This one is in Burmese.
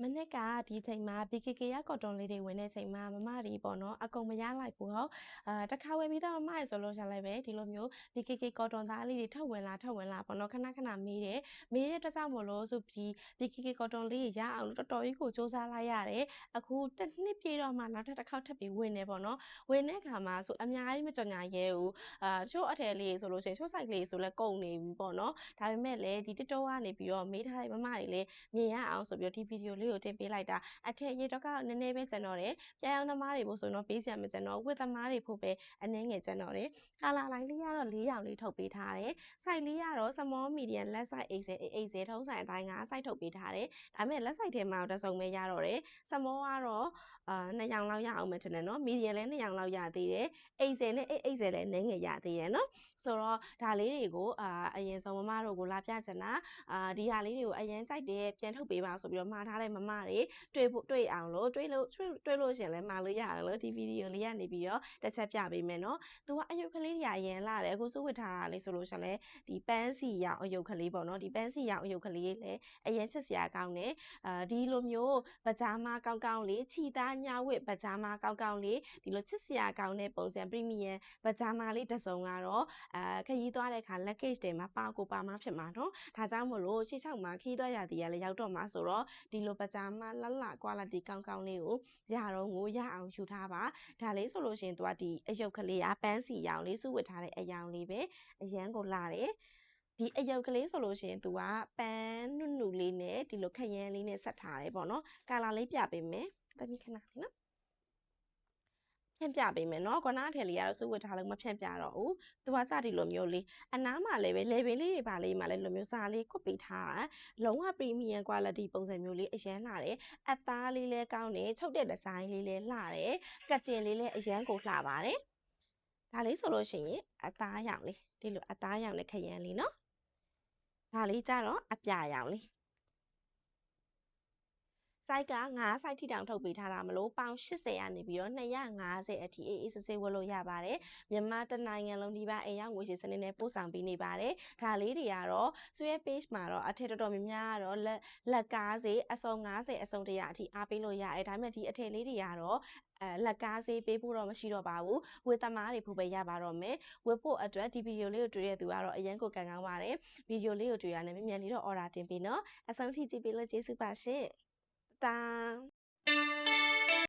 မနှစ်ကဒီချိန်မှာ BKK ရကော်တွန်လေးတွေဝင်တဲ့ချိန်မှာမမတွေပေါ့နော်အကုန်မရလိုက်ဘူးဟုတ်တစ်ခါဝယ်ပြီးတော့မမရဆိုလို့ရှာလိုက်ပဲဒီလိုမျိုး BKK ကော်တွန်သားလေးတွေထပ်ဝင်လာပေါ့နော်ခဏမေးတဲ့အတွက်ကြောင့်မို့လို့ဆိုပြီး BKK ကော်တွန်လေးရအောင်လို့တော်တော်ကြီးကိုစူးစမ်းလိုက်ရတယ်အခုတစ်နှစ်ပြည့်တော့မှနောက်ထပ်တစ်ခေါက်ထပ်ပြီးဝင်နေပေါ့နော်ဝင်တဲ့ခါမှာဆိုအများကြီးမကြော်ညာရဲဘူးချို့အထည်လေးဆိုလို့ရှိရင်ချို့ site လေးဆိုလဲကုန်နေပြီပေါ့နော်ဒါပေမဲ့လည်းဒီ TikTok ကနေပြီးတော့မေးထားတဲ့မမတွေလည်းမြင်ရအောင်ဆိုပြီးတော့ဒီဗီဒီယိုလေးကိုတင်ပေးလိုက်တာအထည်ရတော့ကတော့နည်းနည်းပဲကျန်တော့တယ်ပြန်ရောင်းသမားတွေဖို့ဆိုတော့ပေးစရာမကျန်တော့ဝတ်သမားတွေဖို့ပဲအနှင်းငယ်ကျန်တော့တယ်ကာလာလိုင်းလေးကတော့၄ရောင်လေးထုတ်ပေးထားတယ် site လေးကတော့ small medium လက် size XL ထုံးစံအတိုင်းက site ထုတ်ပေးထားတယ်ဒါပေမဲ့လက် size ထဲမှာတစ်စုံပဲရတော့တယ် small ကတော့2ရောင်လောက်ရအောင်မယ်ထင်တယ်နော် medium လည်း2ရောင်လောက်ရသေးတယ် XL နဲ့ XL လည်းနည်းငယ်ရသေးတယ်နော်ဆိုတော့ဒါလေးတွေကိုအရင်ဆုံးမမတို့ကိုလာပြချင်တာဒီဟာလေးတွေကိုအရင်ကြိုက်တယ်ပြန်ထုတ်ပေးပါဆိုပြီးတော့မှာထားတဲ့မမတွေတွေ့အောင်လို့တွေ့လို့ရှင်လဲမှာလို့ရတယ်လို့ဒီဗီဒီယိုလေးကနေပြီးတော့တစ်ချက်ပြပေးမယ်နော်သူကအယုတ်ကလေးတွေအရင်လာတယ်အခုစုဝတ်ထားတာလေးဆိုလို့ရှင်လဲဒီပန်းစီရောင်အယုတ်ကလေးပေါ့နော်ဒီပန်းစီရောင်အယုတ်ကလေးလည်းအရင်ချစ်စရာကောင်းတယ်ဒီလိုမျိုးပကြားမကောင်းလေးခြိသားညဝတ်ပကြားမကောင်းလေးဒီလိုချစ်စရာကောင်းတဲ့ပုံစံ premium ပကြားမလေးတစ်စုံကတော့ခရီးသွားတဲ့အခါ luggage တွေမှာပါမှဖြစ်မှာနော်ဒါကြောင့်မို့လို့ရှေ့လျှောက်မှာခရီးသွားရသည်ကလည်းရောက်တော့မှာဆိုတော့ဒီလိုပကြားမလှ quality ကောင်းလေးကိုရအောင်ယူထားပါဒါလေးဆိုလို့ရှိရင်သူကဒီအယုတ်ကလေးကပန်းစီရောင်လေးစုဝတ်ထားတဲ့အယောင်လေးပဲအရန်ကိုလှတယ်ဒီအယုတ်ကလေးဆိုလို့ရှိရင်သူကပန်းနုလေးနဲ့ဒီလိုခရမ်းလေးနဲ့ဆက်ထားတယ်ပေါ့နော်ကာလာလေးပြပေးမယ်တမီးခဏလေးနော်ဖြန့်ပြပေးမယ်နော်ကွနာထည်လေးကတော့စုဝတ်ထားလို့မဖြန့်ပြတော့ဘူးသူကစဒီလိုမျိုးလေးအနားမှာလည်းပဲလေပင်လေးတွေပါလေးမှာလည်းလိုမျိုးစာလေးကုတ်ပေးထားတာလုံးဝ premium quality ပုံစံမျိုးလေးအရန်လှတယ်အသားလေးလည်းကောင်းတယ်ချုပ်တဲ့ဒီဇိုင်းလေးလည်းလှတယ်ကတ်တင်လေးလည်းအရန်ကိုလှပါတယ်ဒါလေးဆိုလို့ရှိရင်အသားရောင်လေးဒီလိုအသားရောင်နဲ့ခရမ်းလေးနော်ဒါလေးကြတော့အပြာရောင်လေးစိုက်က9စိုက်ထိတောင်ထုတ်ပေးထားတာမလို့ပေါင်80ကနေပြီးတော့250အထိအေးဆေးဝတ်လို့ရပါတယ်မြန်မာတနိုင်ငံလုံးဒီပါအိမ်ရောက်ငွေရှင်စနစ်နဲ့ပို့ဆောင်ပေးနေပါတယ်ဒါလေးတွေကတော့ဆွဲ page မှာတော့အထည်တော်တော်များများကတော့လက်ကားစေးအစုံ90အစုံ100အထိအားပေးလို့ရတယ်ဒါပေမဲ့ဒီအထည်လေးတွေကတော့လက်ကားစေးပေးဖို့တော့မရှိတော့ပါဘူးဝတ်သမားတွေဖို့ပဲရပါတော့မယ်ဝတ်ဖို့အတွက်ဒီဗီဒီယိုလေးကိုတွေ့တဲ့သူကတော့အရင်ကိုကန်ကောင်းပါတယ်ဗီဒီယိုလေးကိုတွေ့ရနေမြန်လေးတော့ order တင်ပေးနော်အဆုံးထိကြည့်ပေးလို့ကျေးဇူးပါရှင်当